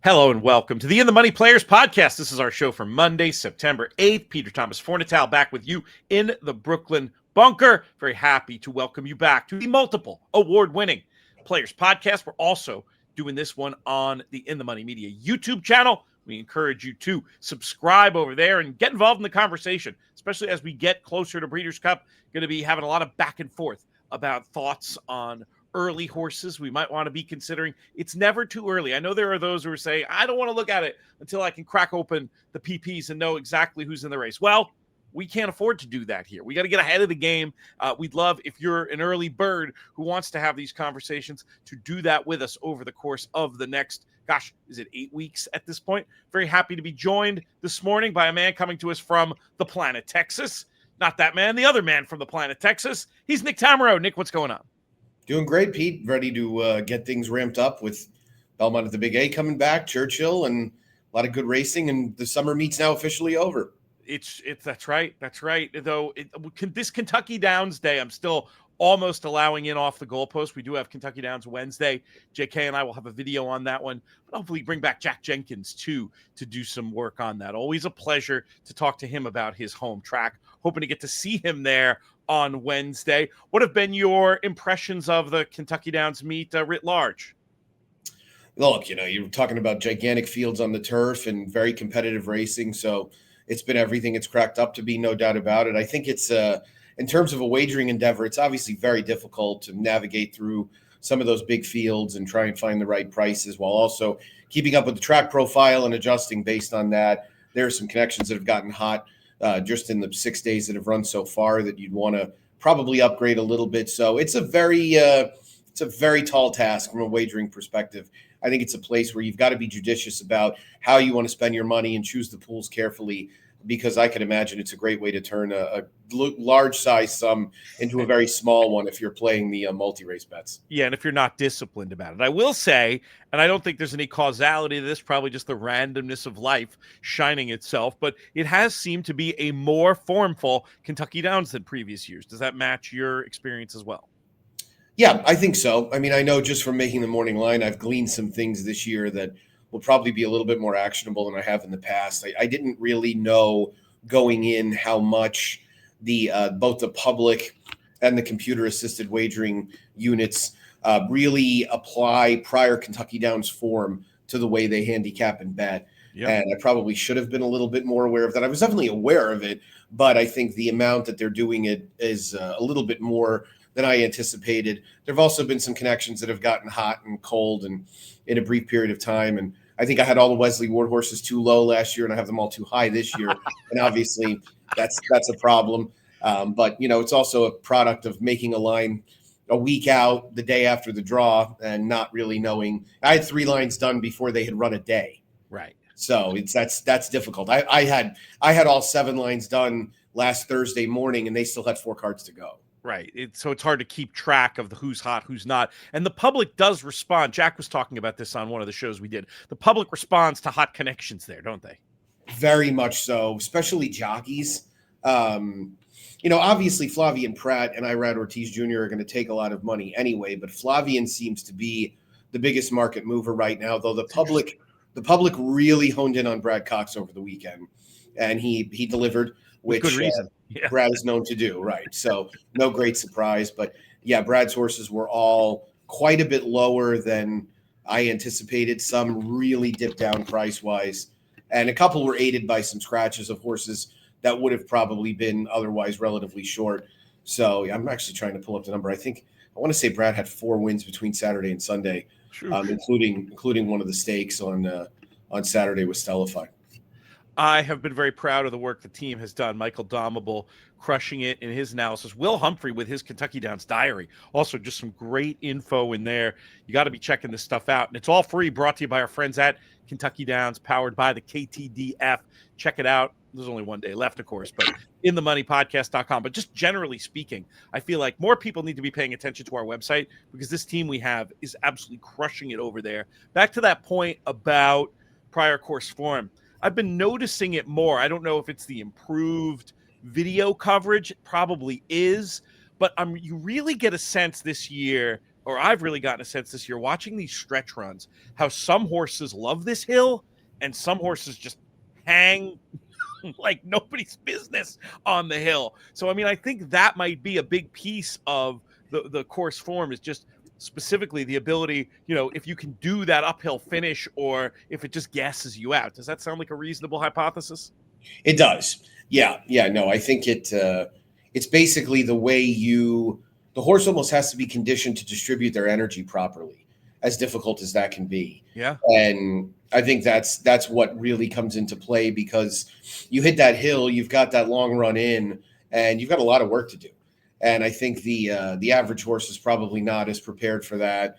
Hello and welcome to the In the Money Players podcast. This is our show for Monday, September 8th. Peter Thomas Fornital back with you in the Brooklyn bunker. Very happy to welcome you back to the multiple award-winning Players podcast. We're also doing this one on the In the Money Media YouTube channel. We encourage you to subscribe over there and get involved in the conversation, especially as we get closer to Breeders' Cup. Going to be having a lot of back and forth about thoughts on early horses we might want to be considering. It's never too early. I know there are those who are saying, I don't want to look at it until I can crack open the PPs and know exactly who's in the race. Well, we can't afford to do that here. We got to get ahead of the game. We'd love, if you're an early bird who wants to have these conversations, to do that with us over the course of the next, is it 8 weeks at this point? Very happy to be joined this morning by a man coming to us from the planet Texas. Not that man, the other man from the planet Texas. He's Nick Tammaro. Nick, what's going on? Doing great, Pete. Ready to get things ramped up with Belmont at the Big A coming back, Churchill, and a lot of good racing. And the summer meet's now officially over. That's right. Though this Kentucky Downs Day, I'm still almost allowing in off the goalpost. We do have Kentucky Downs Wednesday. JK and I will have a video on that one. But hopefully bring back Jack Jenkins too to do some work on that. Always a pleasure to talk to him about his home track. Hoping to get to see him there on Wednesday. What have been your impressions of the Kentucky Downs meet writ large? Look, you're talking about gigantic fields on the turf and very competitive racing. So it's been everything it's cracked up to be, no doubt about it. I think it's in terms of a wagering endeavor, it's obviously very difficult to navigate through some of those big fields and try and find the right prices while also keeping up with the track profile and adjusting based on that. There are some connections that have gotten hot just in the 6 days that have run so far that you'd want to probably upgrade a little bit. So it's a very tall task from a wagering perspective. I think it's a place where you've got to be judicious about how you want to spend your money and choose the pools carefully, because I can imagine it's a great way to turn a large size sum into a very small one if you're playing the multi-race bets. Yeah, and if you're not disciplined about it. I will say, and I don't think there's any causality to this, probably just the randomness of life shining itself, but it has seemed to be a more formful Kentucky Downs than previous years. Does that match your experience as well? Yeah, I think so. I mean, I know just from making the morning line, I've gleaned some things this year that will probably be a little bit more actionable than I have in the past. I didn't really know going in how much the both the public and the computer-assisted wagering units really apply prior Kentucky Downs form to the way they handicap and bet. Yep. And I probably should have been a little bit more aware of that. I was definitely aware of it, but I think the amount that they're doing it is a little bit more than I anticipated. There have also been some connections that have gotten hot and cold and in a brief period of time. And I think I had all the Wesley Ward horses too low last year, and I have them all too high this year. And obviously that's a problem. But, it's also a product of making a line a week out, the day after the draw, and not really knowing. I had 3 lines done before they had run a day. Right. So that's difficult. I had all 7 lines done last Thursday morning, and they still had 4 cards to go. Right. So it's hard to keep track of the who's hot, who's not. And the public does respond. Jack was talking about this on one of the shows we did. The public responds to hot connections there, don't they? Very much so, especially jockeys. Obviously Flavien Prat and Irad Ortiz Jr. are going to take a lot of money anyway, but Flavien seems to be the biggest market mover right now, though the public really honed in on Brad Cox over the weekend, and he delivered, which good reason. Brad is known to do, right? So no great surprise, but yeah, Brad's horses were all quite a bit lower than I anticipated. Some really dipped down price-wise, and a couple were aided by some scratches of horses that would have probably been otherwise relatively short. So I'm actually trying to pull up the number. I want to say Brad had 4 wins between Saturday and Sunday, including one of the stakes on Saturday with Stellify. I have been very proud of the work the team has done. Michael Domable crushing it in his analysis. Will Humphrey with his Kentucky Downs diary. Also, just some great info in there. You got to be checking this stuff out. And it's all free, brought to you by our friends at Kentucky Downs, powered by the KTDF. Check it out. There's only 1 day left, of course, but inthemoneypodcast.com. But just generally speaking, I feel like more people need to be paying attention to our website, because this team we have is absolutely crushing it over there. Back to that point about prior course form. I've been noticing it more. I don't know if it's the improved video coverage. It probably is. But you really get a sense this year or I've really gotten a sense this year watching these stretch runs, how some horses love this hill and some horses just hang like nobody's business on the hill. So, I mean, I think that might be a big piece of the course form, is just specifically the ability, if you can do that uphill finish or if it just gasses you out. Does that sound like a reasonable hypothesis? It does. Yeah. No, I think it's basically the way the horse almost has to be conditioned to distribute their energy properly, as difficult as that can be. Yeah. And I think that's what really comes into play, because you hit that hill, you've got that long run in, and you've got a lot of work to do. And I think the average horse is probably not as prepared for that.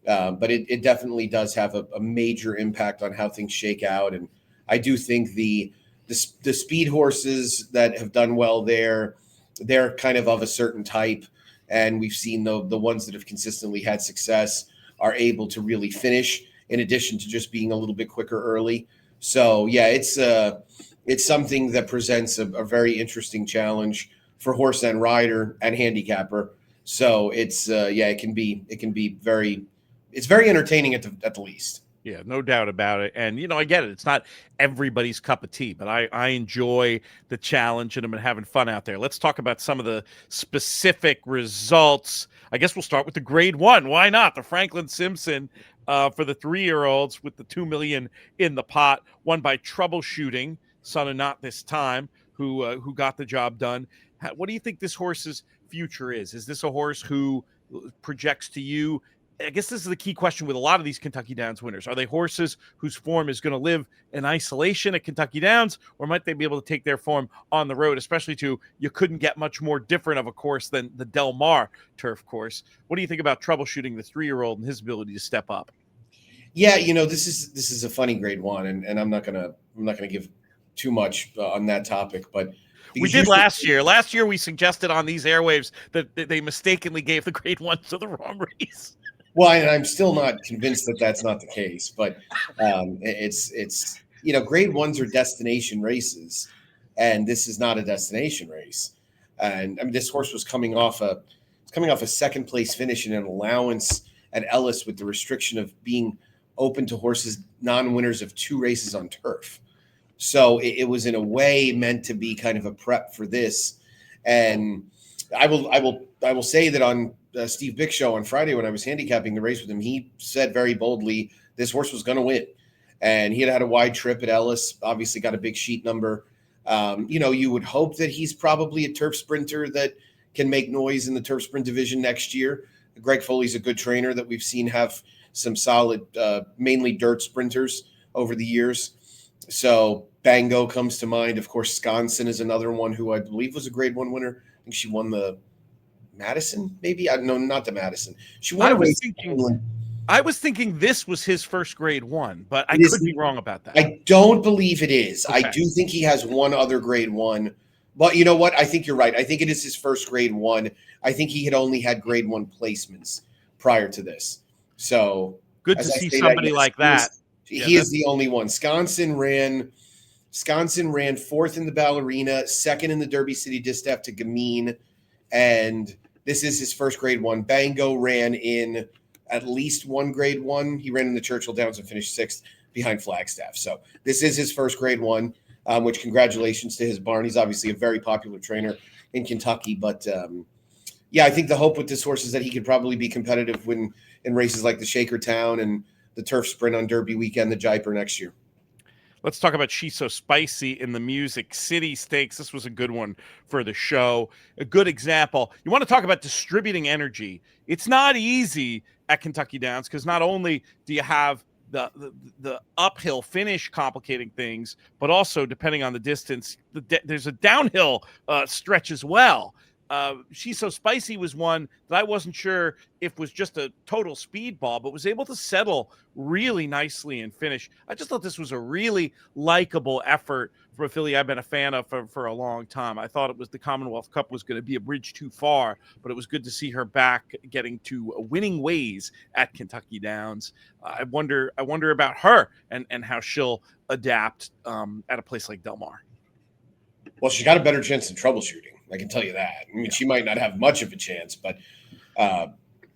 But it definitely does have a major impact on how things shake out. And I do think the speed horses that have done well there, they're kind of a certain type. And we've seen the ones that have consistently had success are able to really finish, in addition to just being a little bit quicker early. So yeah, it's something that presents a very interesting challenge for horse and rider and handicapper. So it's it can be very entertaining at the least. Yeah, no doubt about it. And, I get it. It's not everybody's cup of tea, but I enjoy the challenge and I'm having fun out there. Let's talk about some of the specific results. I guess we'll start with the grade 1. Why not? The Franklin Simpson for the 3-year-olds with the $2 million in the pot, won by Troubleshooting, son of Not This Time, who got the job done. What do you think this horse's future is? Is this a horse who projects to you? I guess this is the key question with a lot of these Kentucky Downs winners. Are they horses whose form is going to live in isolation at Kentucky Downs, or might they be able to take their form on the road, especially you couldn't get much more different of a course than the Del Mar turf course? What do you think about Troubleshooting, the 3-year-old, and his ability to step up? Yeah, this is a funny grade 1, and I'm not gonna give too much on that topic, but we did last year. Last year we suggested on these airwaves that they mistakenly gave the grade 1 to the wrong race. Well, and I'm still not convinced that that's not the case, but it's grade 1s are destination races, and this is not a destination race. And I mean, this horse was coming off a second place finish in an allowance at Ellis, with the restriction of being open to horses non-winners of 2 races on turf. So it was in a way meant to be kind of a prep for this. And I will say that on Steve Bick show on Friday, when I was handicapping the race with him, he said very boldly this horse was going to win. And he had a wide trip at Ellis, obviously got a big sheet number. You would hope that he's probably a turf sprinter that can make noise in the turf sprint division next year. Greg Foley's a good trainer that we've seen have some solid, mainly dirt sprinters over the years. So Bango comes to mind. Of course, Sconson is another one who I believe was a grade 1 winner. I think she won the Madison, maybe? No, not the Madison. She won a race. I was thinking this was his first grade 1, but I could be wrong about that. I don't believe it is. Okay. I do think he has one other grade 1. But you know what? I think you're right. I think it is his first grade 1. I think he had only had grade 1 placements prior to this. So good to see somebody like that. He is the only one. Sconson ran 4th in the Ballerina, 2nd in the Derby City Distaff to Gamine, and this is his first grade 1. Bango ran in at least one grade 1. He ran in the Churchill Downs and finished 6th behind Flagstaff. So this is his first grade 1, which congratulations to his barn. He's obviously a very popular trainer in Kentucky, but I think the hope with this horse is that he could probably be competitive in races like the Shakertown and the turf sprint on Derby weekend, the Jaipur next year. Let's talk about She's So Spicy in the Music City Stakes. This was a good one for the show. A good example. You want to talk about distributing energy. It's not easy at Kentucky Downs because not only do you have the uphill finish complicating things, but also depending on the distance, there's a downhill stretch as well. She's So Spicy was one that I wasn't sure if was just a total speedball, but was able to settle really nicely and finish. I just thought this was a really likable effort from a filly I've been a fan of for a long time. I thought it was the Commonwealth Cup was going to be a bridge too far, but it was good to see her back getting to winning ways at Kentucky Downs. I wonder about her and how she'll adapt at a place like Del Mar. Well, she's got a better chance than Troubleshooting. I can tell you that. I mean, she might not have much of a chance, but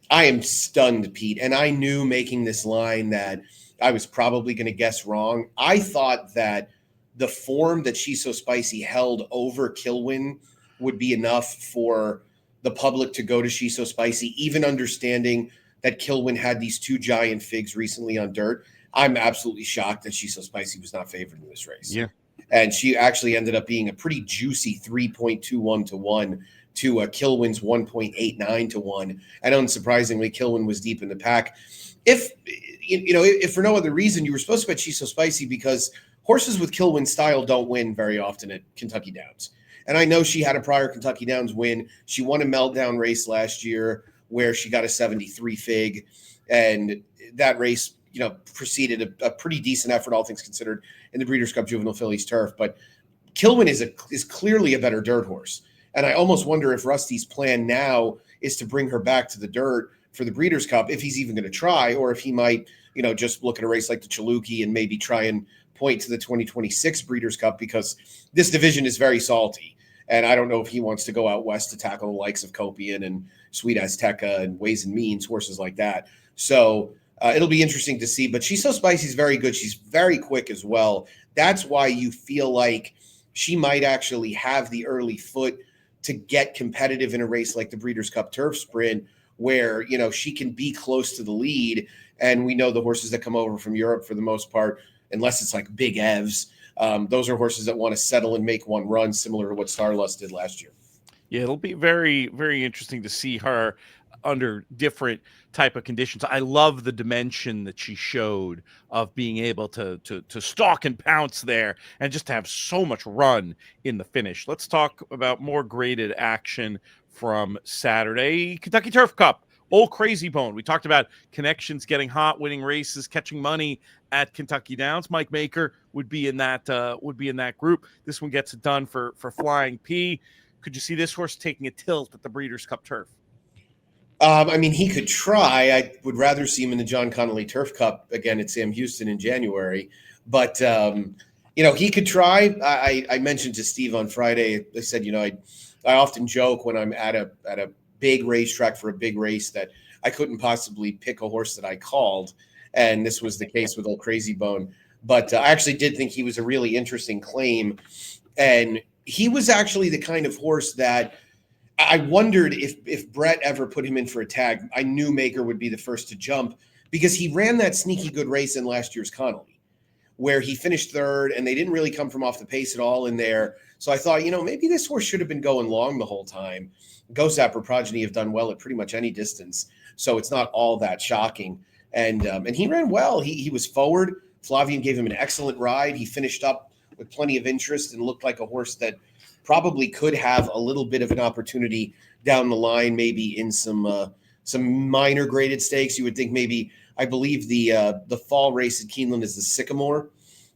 I am stunned, Pete. And I knew making this line that I was probably going to guess wrong. I thought that the form that She's So Spicy held over Kilwin would be enough for the public to go to She's So Spicy, even understanding that Kilwin had these two giant figs recently on dirt. I'm absolutely shocked that She's So Spicy was not favored in this race. Yeah. And she actually ended up being a pretty juicy 3.21 to 1 to Kilwin's 1.89 to 1. And unsurprisingly, Kilwin was deep in the pack. If for no other reason, you were supposed to bet She's So Spicy because horses with Kilwin style don't win very often at Kentucky Downs. And I know she had a prior Kentucky Downs win. She won a meltdown race last year where she got a 73 fig. And that race, preceded a pretty decent effort, all things considered, in the Breeders' Cup Juvenile Fillies turf. But Kilwin is clearly a better dirt horse. And I almost wonder if Rusty's plan now is to bring her back to the dirt for the Breeders' Cup, if he's even going to try, or if he might, just look at a race like the Chaluki and maybe try and point to the 2026 Breeders' Cup, because this division is very salty. And I don't know if he wants to go out west to tackle the likes of Copian and Sweet Azteca and Ways and Means, horses like that. So it'll be interesting to see. But She's So Spicy is very good. She's very quick as well. That's why you feel like she might actually have the early foot to get competitive in a race like the Breeders' Cup Turf Sprint, where, she can be close to the lead. And we know the horses that come over from Europe, for the most part, unless it's like Big Evs, those are horses that want to settle and make one run, similar to what Starlust did last year. Yeah, it'll be very, very interesting to see her under different type of conditions. I love the dimension that she showed of being able to stalk and pounce there and just to have so much run in the finish. Let's talk about more graded action from Saturday. Kentucky Turf Cup, Old Crazy Bone. We talked about connections getting hot, winning races, catching money at Kentucky Downs. Mike Maker would be in that group. This one gets it done for Flying P. Could you see this horse taking a tilt at the Breeders' Cup Turf? He could try. I would rather see him in the John Connolly Turf Cup again at Sam Houston in January. But, he could try. I mentioned to Steve on Friday, I said, I often joke when I'm at a big racetrack for a big race that I couldn't possibly pick a horse that I called. And this was the case with Old Crazy Bone. But I actually did think he was a really interesting claim. And he was actually the kind of horse that I wondered if Brett ever put him in for a tag. I knew Maker would be the first to jump because he ran that sneaky good race in last year's Connolly, where he finished third and they didn't really come from off the pace at all in there. So I thought, maybe this horse should have been going long the whole time. Ghost Zapper progeny have done well at pretty much any distance, so it's not all that shocking. And he ran well. He was forward. Flavian gave him an excellent ride. He finished up with plenty of interest and looked like a horse that probably could have a little bit of an opportunity down the line, maybe in some minor graded stakes. You would think maybe, I believe the fall race at Keeneland is the Sycamore,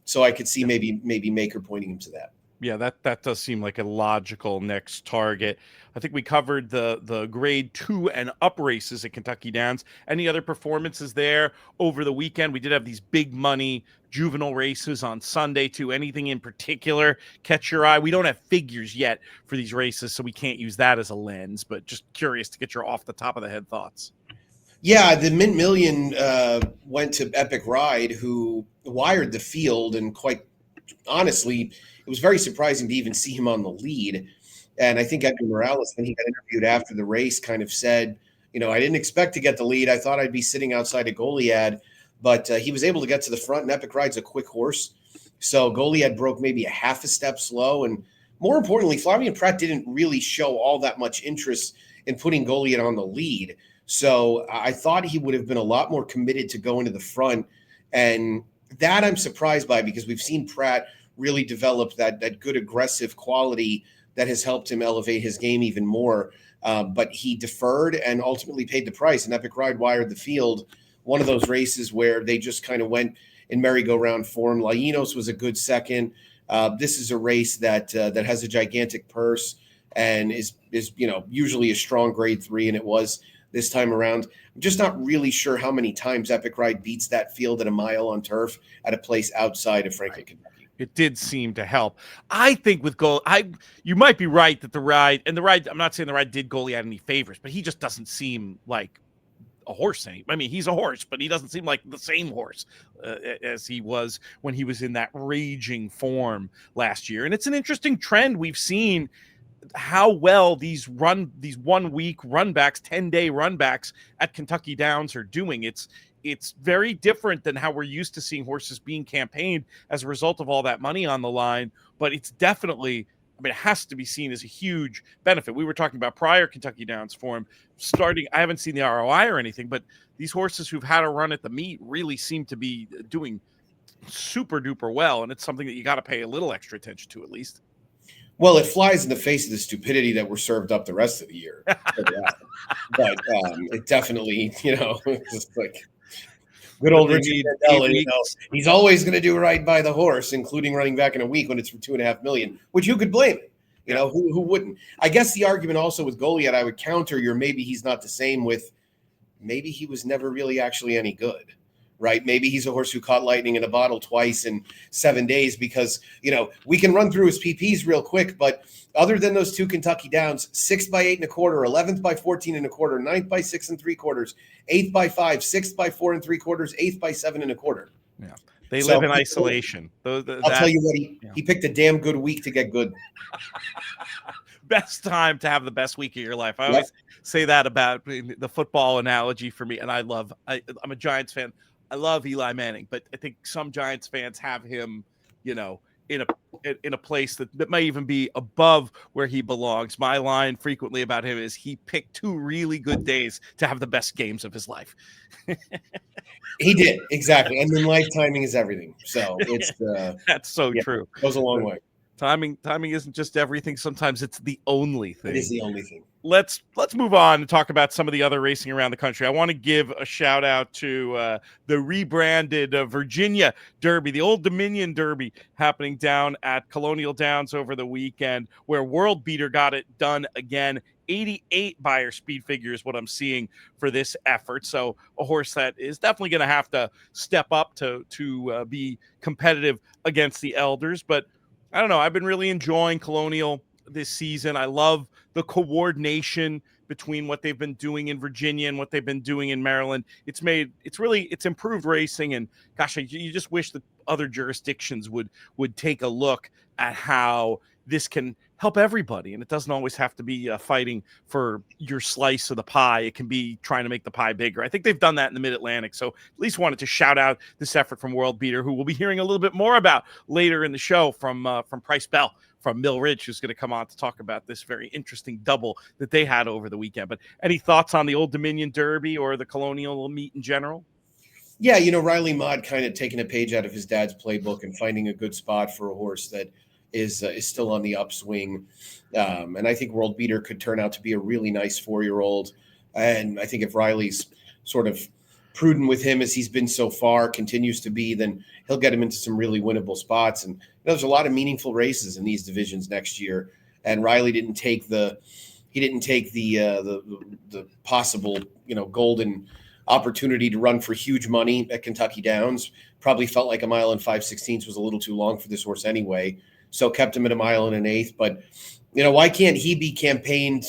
so I could see maybe Maker pointing him to that. Yeah, that does seem like a logical next target. I think we covered the grade 2 and up races at Kentucky Downs. Any other performances there over the weekend? We did have these big money juvenile races on Sunday too. Anything in particular catch your eye? We don't have figures yet for these races, so we can't use that as a lens, but just curious to get your off the top of the head thoughts. Yeah, the Mint Million went to Epic Ride, who wired the field, and quite honestly, it was very surprising to even see him on the lead. And I think Edgar Morales, when he got interviewed after the race, kind of said, I didn't expect to get the lead. I thought I'd be sitting outside of Goliad, but he was able to get to the front, and Epic Ride's a quick horse. So Goliad broke maybe a half a step slow. And more importantly, Flavian Pratt didn't really show all that much interest in putting Goliad on the lead. So I thought he would have been a lot more committed to go into the front. And that I'm surprised by, because we've seen Pratt really develop that good aggressive quality that has helped him elevate his game even more. But he deferred and ultimately paid the price. And Epic Ride wired the field. One of those races where they just kind of went in merry-go-round form. Lainos was a good second. This is a race that has a gigantic purse and is usually a strong grade 3, and it was this time around. I'm just not really sure how many times Epic Ride beats that field at a mile on turf at a place outside of Franklin, Kentucky. It did seem to help. I think with you might be right that the ride, I'm not saying the ride did Goliad any favors, but he just doesn't seem like a horse. I mean, he's a horse, but he doesn't seem like the same horse as he was when he was in that raging form last year. And it's an interesting trend we've seen how well these 1 week run backs, 10-day run backs at Kentucky Downs are doing. It's very different than how we're used to seeing horses being campaigned as a result of all that money on the line, but it's definitely, I mean, it has to be seen as a huge benefit. We were talking about prior Kentucky Downs form starting. I haven't seen the ROI or anything, but these horses who've had a run at the meet really seem to be doing super duper well. And it's something that you got to pay a little extra attention to, at least. Well, it flies in the face of the stupidity that we're served up the rest of the year. But it definitely, it's just like good old Richard Mandel, he's always going to do right by the horse, including running back in a week when it's for $2.5 million, which who could blame it? Who wouldn't? I guess the argument also with Goliath, I would counter your maybe he's not the same with maybe he was never really actually any good. Right? Maybe he's a horse who caught lightning in a bottle twice in 7 days because, we can run through his PPs real quick, but other than those 2 Kentucky Downs, 6 by 8 1/4, 11th by 14 1/4, 9th by 6 3/4, 8th by 5, 6th by 4 3/4, 8th by 7 1/4. Yeah. They live in isolation. I'll tell you what, he picked a damn good week to get good. Best time to have the best week of your life. I always say that about the football analogy for me. And I'm a Giants fan. I love Eli Manning, but I think some Giants fans have him, in a place that may even be above where he belongs. My line frequently about him is he picked 2 really good days to have the best games of his life. He did, exactly. And then life timing is everything. So it's that's so true. It goes a long way. Timing isn't just everything. Sometimes it's the only thing. It is the only thing. Let's move on and talk about some of the other racing around the country. I want to give a shout out to the rebranded Virginia Derby, the Old Dominion Derby, happening down at Colonial Downs over the weekend, where World Beater got it done again. 88 buyer speed figure is what I'm seeing for this effort. So a horse that is definitely going to have to step up to be competitive against the elders. But I don't know. I've been really enjoying Colonial this season. I love the coordination between what they've been doing in Virginia and what they've been doing in Maryland. It's improved racing. And gosh, you just wish that other jurisdictions would take a look at how this can help everybody. And it doesn't always have to be fighting for your slice of the pie. It can be trying to make the pie bigger. I think they've done that in the Mid-Atlantic. So at least wanted to shout out this effort from World Beater, who we'll be hearing a little bit more about later in the show from Price Bell from Mill Ridge, who's going to come on to talk about this very interesting double that they had over the weekend. But any thoughts on the Old Dominion Derby or the Colonial meet in general? Yeah, Riley Maude kind of taking a page out of his dad's playbook and finding a good spot for a horse that is still on the upswing. And I think World Beater could turn out to be a really nice 4-year-old. And I think if Riley's sort of prudent with him as he's been so far, continues to be, then he'll get him into some really winnable spots. And there's a lot of meaningful races in these divisions next year. And Riley didn't take the possible, golden opportunity to run for huge money at Kentucky Downs. Probably felt like 1 mile and 5/16 was a little too long for this horse anyway. So kept him at 1 mile and 1/8. But, why can't he be campaigned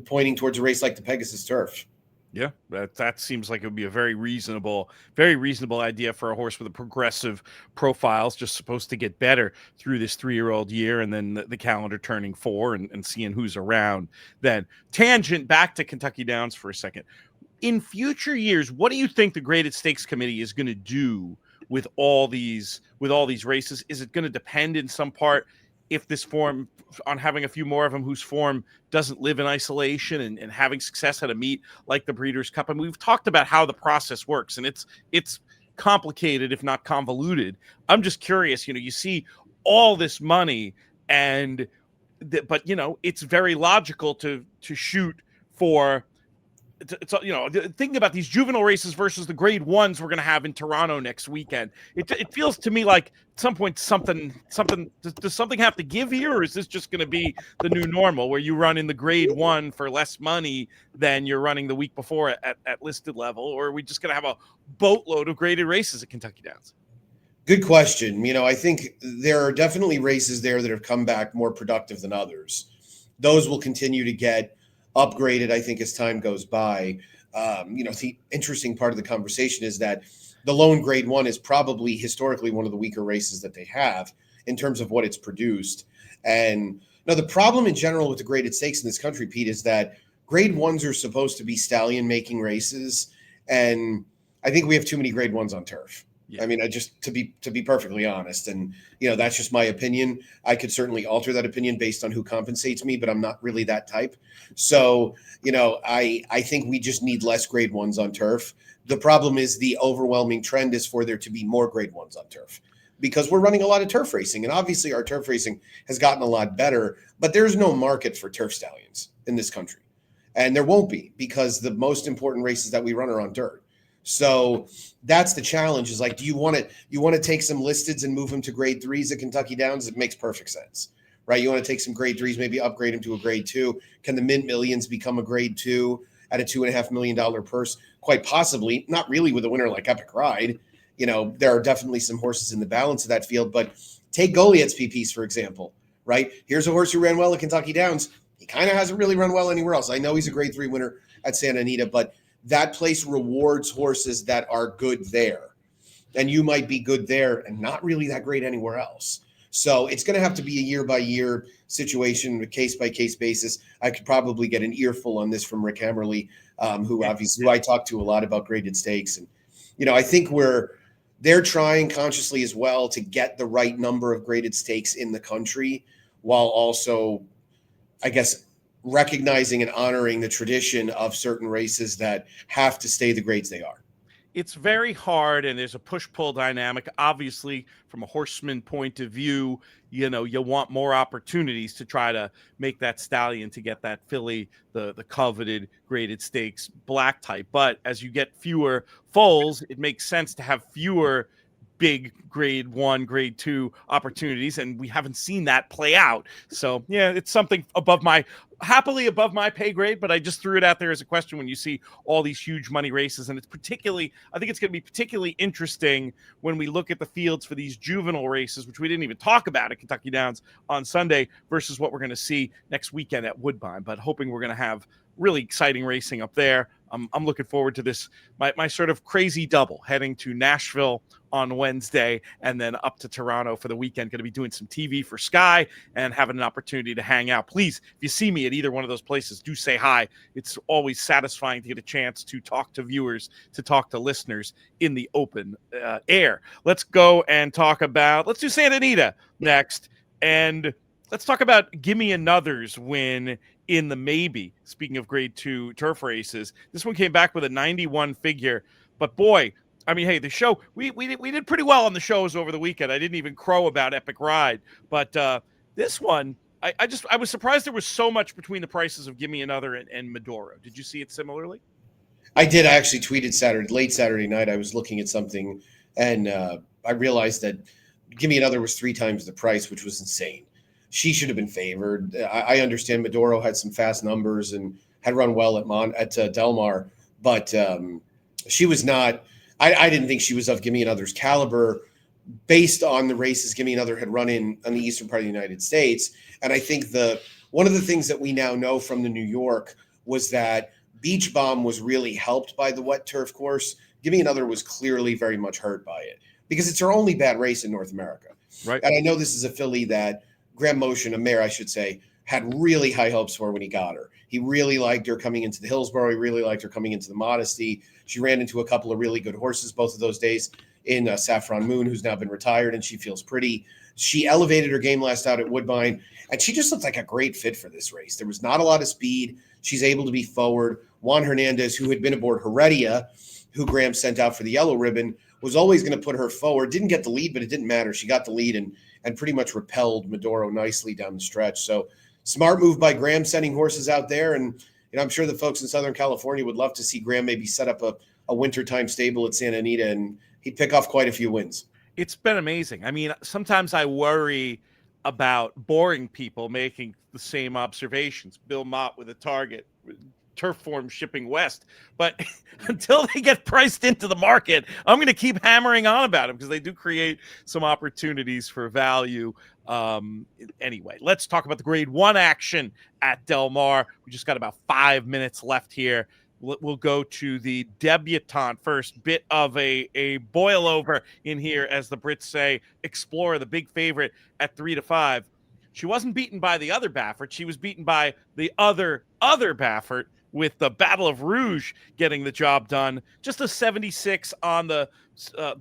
pointing towards a race like the Pegasus Turf? Yeah, that seems like it would be a very reasonable idea for a horse with a progressive profile. It's just supposed to get better through this 3-year-old year, and then the calendar turning 4 and seeing who's around. Then tangent back to Kentucky Downs for a second. In future years, what do you think the Graded Stakes Committee is going to do with all these races? Is it going to depend in some part if this form on having a few more of them whose form doesn't live in isolation and having success at a meet like the Breeders' Cup? And we've talked about how the process works, and it's complicated, if not convoluted. I'm just curious, you see all this money but it's very logical to shoot for. It's thinking about these juvenile races versus the grade 1s we're going to have in Toronto next weekend. It feels to me like at some point something does something have to give here, or is this just going to be the new normal where you run in the grade 1 for less money than you're running the week before at listed level, or are we just going to have a boatload of graded races at Kentucky Downs? Good question. I think there are definitely races there that have come back more productive than others. Those will continue to get upgraded, I think, as time goes by. the interesting part of the conversation is that the lone grade one is probably historically one of the weaker races that they have in terms of what it's produced. And now the problem in general with the graded stakes in this country, Pete, is that grade ones are supposed to be stallion making races. And I think we have too many grade ones on turf. Yeah. I mean, to be perfectly honest, and that's just my opinion. I could certainly alter that opinion based on who compensates me, but I'm not really that type. So, I think we just need less grade ones on turf. The problem is the overwhelming trend is for there to be more grade ones on turf because we're running a lot of turf racing, and obviously our turf racing has gotten a lot better, but there's no market for turf stallions in this country, and there won't be because the most important races that we run are on dirt. So that's the challenge is like, do you want to take some listeds and move them to grade threes at Kentucky Downs? It makes perfect sense, right? You want to take some grade threes, maybe upgrade them to a grade two. Can the Mint Millions become a grade two at a $2.5 million purse? Quite possibly, not really with a winner like Epic Ride. There are definitely some horses in the balance of that field, but take Goliath's PPs, for example, right? Here's a horse who ran well at Kentucky Downs. He kind of hasn't really run well anywhere else. I know he's a grade three winner at Santa Anita, but that place rewards horses that are good there. And you might be good there and not really that great anywhere else. So it's going to have to be a year-by-year situation, a case-by-case basis. I could probably get an earful on this from Rick Hammerly, who I talk to a lot about graded stakes. And, I think they're trying consciously as well to get the right number of graded stakes in the country while also, I guess, recognizing and honoring the tradition of certain races that have to stay the grades they are. It's very hard, and there's a push-pull dynamic. Obviously, from a horseman point of view, you want more opportunities to try to make that stallion to get that filly, the coveted graded stakes black type. But as you get fewer foals, it makes sense to have fewer big grade one, grade two opportunities, and we haven't seen that play out. So yeah, it's something happily above my pay grade, but I just threw it out there as a question when you see all these huge money races. And I think it's going to be particularly interesting when we look at the fields for these juvenile races, which we didn't even talk about at Kentucky Downs on Sunday, versus what we're going to see next weekend at Woodbine. But hoping we're going to have really exciting racing up there. I'm looking forward to this, my sort of crazy double, heading to Nashville on Wednesday and then up to Toronto for the weekend. Going to be doing some TV for Sky and having an opportunity to hang out. Please, if you see me at either one of those places, do say hi. It's always satisfying to get a chance to talk to viewers, to talk to listeners in the open air. Let's go and let's do Santa Anita next. And let's talk about Gimme Another's win in the maybe. Speaking of grade two turf races, this one came back with a 91 figure. But boy, I mean, hey, the show, we did pretty well on the shows over the weekend. I didn't even crow about Epic Ride. But this one, I was surprised there was so much between the prices of Gimme Another and Maduro. Did you see it similarly? I did. I actually tweeted late Saturday night. I was looking at something and I realized that Gimme Another was 3 times the price, which was insane. She should have been favored. I understand Maduro had some fast numbers and had run well at Del Mar, but she was not. I didn't think she was of Gimme Another's caliber based on the races Gimme Another had run on the eastern part of the United States. And I think one of the things that we now know from the New York was that Beach Bomb was really helped by the wet turf course. Gimme Another was clearly very much hurt by it because it's her only bad race in North America. Right. And I know this is a filly that Graham Motion, a mare, I should say, had really high hopes for when he got her. He really liked her coming into the Hillsborough. He really liked her coming into the Modesty. She ran into a couple of really good horses both of those days in Saffron Moon, who's now been retired, and she feels pretty. She elevated her game last out at Woodbine, and she just looked like a great fit for this race. There was not a lot of speed. She's able to be forward. Juan Hernandez, who had been aboard Heredia, who Graham sent out for the yellow ribbon, was always going to put her forward. Didn't get the lead, but it didn't matter. She got the lead and pretty much repelled Maduro nicely down the stretch. So smart move by Graham sending horses out there. And I'm sure the folks in Southern California would love to see Graham maybe set up a wintertime stable at Santa Anita, and he'd pick off quite a few wins. It's been amazing. I mean, sometimes I worry about boring people making the same observations. Bill Mott with a target, turf form shipping west. But until they get priced into the market, I'm going to keep hammering on about them because they do create some opportunities for value. Anyway, let's talk about the grade one action at Del Mar. We just got about 5 minutes left here. We'll go to the debutante first. Bit of a boil over in here, as the Brits say. Explorer, the big favorite at 3-5. She wasn't beaten by the other Baffert. She was beaten by the other Baffert, with the Battle of Rouge getting the job done. Just a 76 on the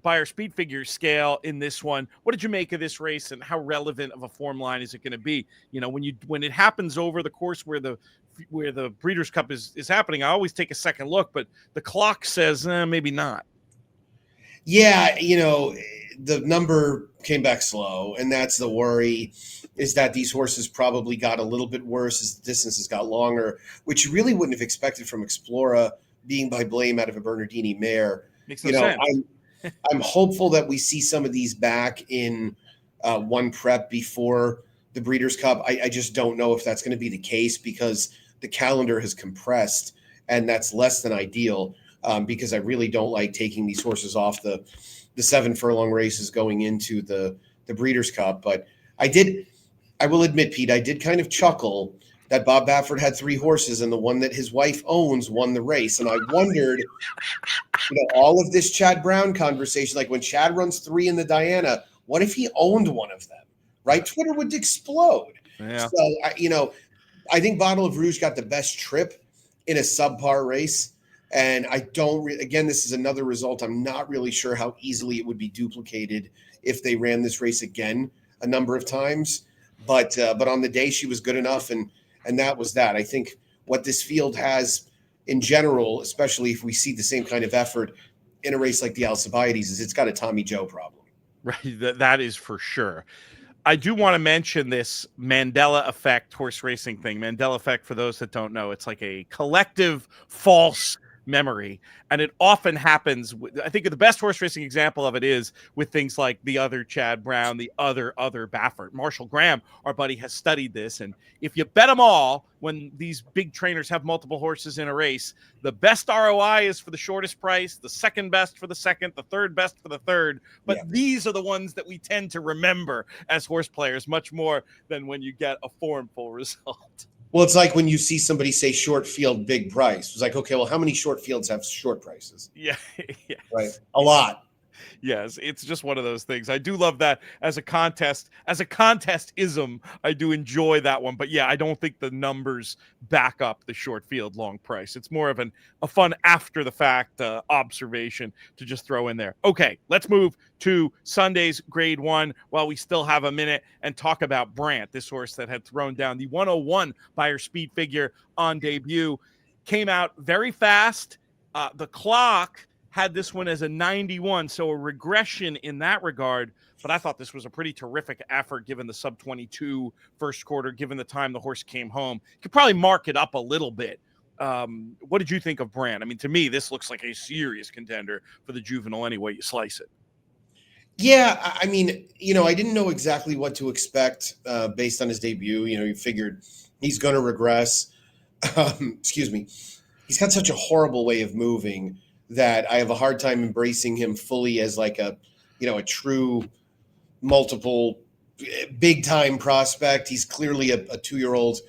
Beyer speed figure scale in this one. What did you make of this race, and how relevant of a form line is it going to be? When it happens over the course where the Breeders' Cup is happening, I always take a second look, but the clock says maybe not. Yeah, the number came back slow, and that's the worry, is that these horses probably got a little bit worse as the distances got longer, which you really wouldn't have expected from Explora being by blame out of a Bernardini mare. Makes no sense. I'm hopeful that we see some of these back in one prep before the Breeders' Cup. I just don't know if that's going to be the case, because the calendar has compressed, and that's less than ideal, because I really don't like taking these horses off the 7 furlong races going into the Breeders' Cup. But I will admit, Pete, I did kind of chuckle that Bob Baffert had 3 horses, and the one that his wife owns won the race. And I wondered, all of this Chad Brown conversation, like when Chad runs 3 in the Diana, what if he owned one of them, right? Twitter would explode. Yeah. So, I think Bottle of Rouge got the best trip in a subpar race. And I don't again, this is another result. I'm not really sure how easily it would be duplicated if they ran this race again a number of times. But on the day, she was good enough, and that was that. I think what this field has in general, especially if we see the same kind of effort in a race like the Alcibiades, is it's got a Tommy Joe problem. Right, that is for sure. I do want to mention this Mandela effect horse racing thing. Mandela effect, for those that don't know, it's like a collective false memory, and it often happens. I think the best horse racing example of it is with things like the other Chad Brown, the other Baffert. Marshall Graham, our buddy, has studied this, and if you bet them all, when these big trainers have multiple horses in a race, the best ROI is for the shortest price, the second best for the second, the third best for the third. But these are the ones that we tend to remember as horse players much more than when you get a formful result. Well, it's like when you see somebody say short field, big price. It's like, okay, well, how many short fields have short prices? Yeah. Yes. Right. A lot. Yes, it's just one of those things. I do love that as a contest-ism. I do enjoy that one. But yeah, I don't think the numbers back up the short field long price. It's more of a fun after the fact observation to just throw in there. Okay, let's move to Sunday's grade 1 while we still have a minute and talk about Brant, this horse that had thrown down the 101 Beyer speed figure on debut. Came out very fast. The clock had this one as a 91, so a regression in that regard. But I thought this was a pretty terrific effort given the sub-22 first quarter, given the time the horse came home. You could probably mark it up a little bit. What did you think of Brand? I mean, to me, this looks like a serious contender for the juvenile any way you slice it. Yeah, I mean, I didn't know exactly what to expect based on his debut. You figured he's going to regress. Excuse me. He's got such a horrible way of moving that I have a hard time embracing him fully as like a true multiple big time prospect. He's clearly a 2-year-old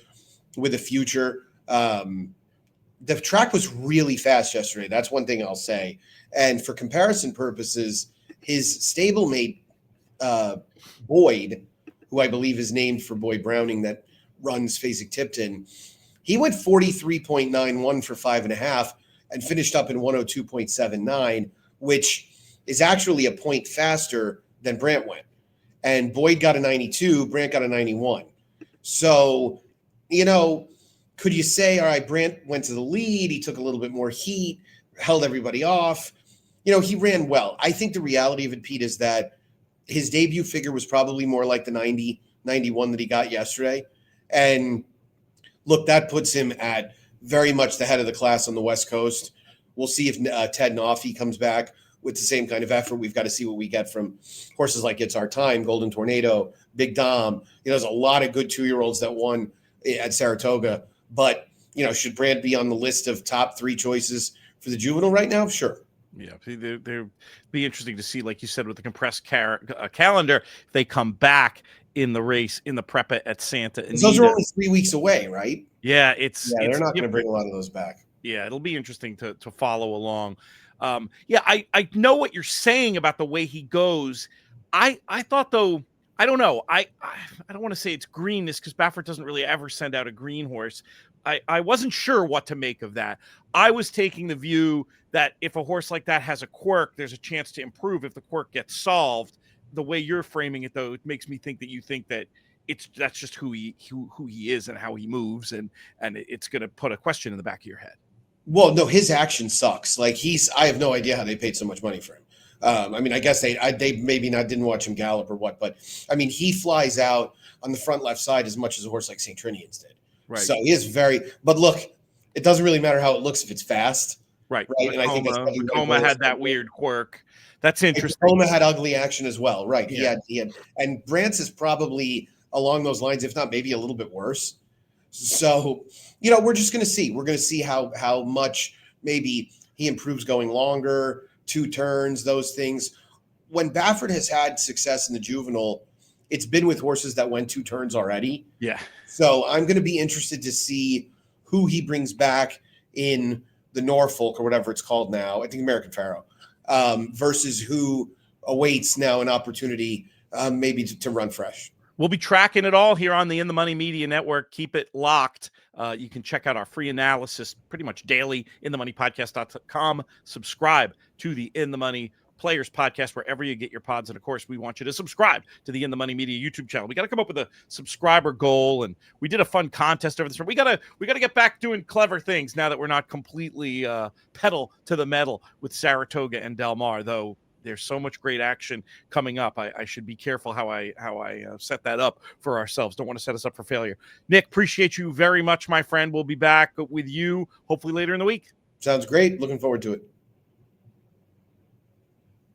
with a future. The track was really fast yesterday. That's one thing I'll say. And for comparison purposes, his stablemate, Boyd, who I believe is named for Boyd Browning that runs Fasig-Tipton, he went 43.91 for 5.5 and finished up in 102.79, which is actually a point faster than Brant went. And Boyd got a 92, Brant got a 91. So, could you say, all right, Brant went to the lead, he took a little bit more heat, held everybody off. He ran well. I think the reality of it, Pete, is that his debut figure was probably more like the 90, 91 that he got yesterday. And look, that puts him at very much the head of the class on the West Coast. We'll see if Ted Noffey comes back with the same kind of effort. We've got to see what we get from horses like It's Our Time, Golden Tornado, Big Dom. There's a lot of good 2-year-olds that won at Saratoga. But, should Brand be on the list of top 3 choices for the juvenile right now? Sure. Yeah, they'll be interesting to see, like you said, with the compressed calendar, if they come back in the race, in the prep at Santa Anita. Those are only 3 weeks away, right? Yeah, they're not going to bring a lot of those back. Yeah, it'll be interesting to follow along. Yeah, I know what you're saying about the way he goes. I thought though, I don't know. I don't want to say it's greenness because Baffert doesn't really ever send out a green horse. I wasn't sure what to make of that. I was taking the view that if a horse like that has a quirk, there's a chance to improve if the quirk gets solved. The way you're framing it, though, it makes me think that you think that that's just who he is and how he moves, and it's going to put a question in the back of your head. Well, no, his action sucks. Like I have no idea how they paid so much money for him. I mean, I guess they maybe not didn't watch him gallop or what, but I mean, he flies out on the front left side as much as a horse like St. Trinian's did. Right. So he is but look, it doesn't really matter how it looks if it's fast. Right. And I think that's Tacoma had that weird quirk. That's interesting. Tacoma had ugly action as well. Right. Yeah. He had, and Brant's is probably along those lines, if not maybe a little bit worse. So, we're just going to see. We're going to see how much maybe he improves going longer, 2 turns, those things. When Baffert has had success in the juvenile, it's been with horses that went 2 turns already. Yeah. So I'm going to be interested to see who he brings back in the Norfolk or whatever it's called now. I think American Pharaoh versus who awaits now an opportunity maybe to run fresh. We'll be tracking it all here on the In the Money Media Network. Keep it locked. You can check out our free analysis pretty much daily, inthemoneypodcast.com. Subscribe to the In the Money Players Podcast wherever you get your pods. And, of course, we want you to subscribe to the In the Money Media YouTube channel. We got to come up with a subscriber goal, and we did a fun contest over this. We got to get back doing clever things now that we're not completely pedal to the metal with Saratoga and Del Mar, though. There's so much great action coming up. I should be careful how I set that up for ourselves. Don't want to set us up for failure. Nick, appreciate you very much, my friend. We'll be back with you hopefully later in the week. Sounds great. Looking forward to it.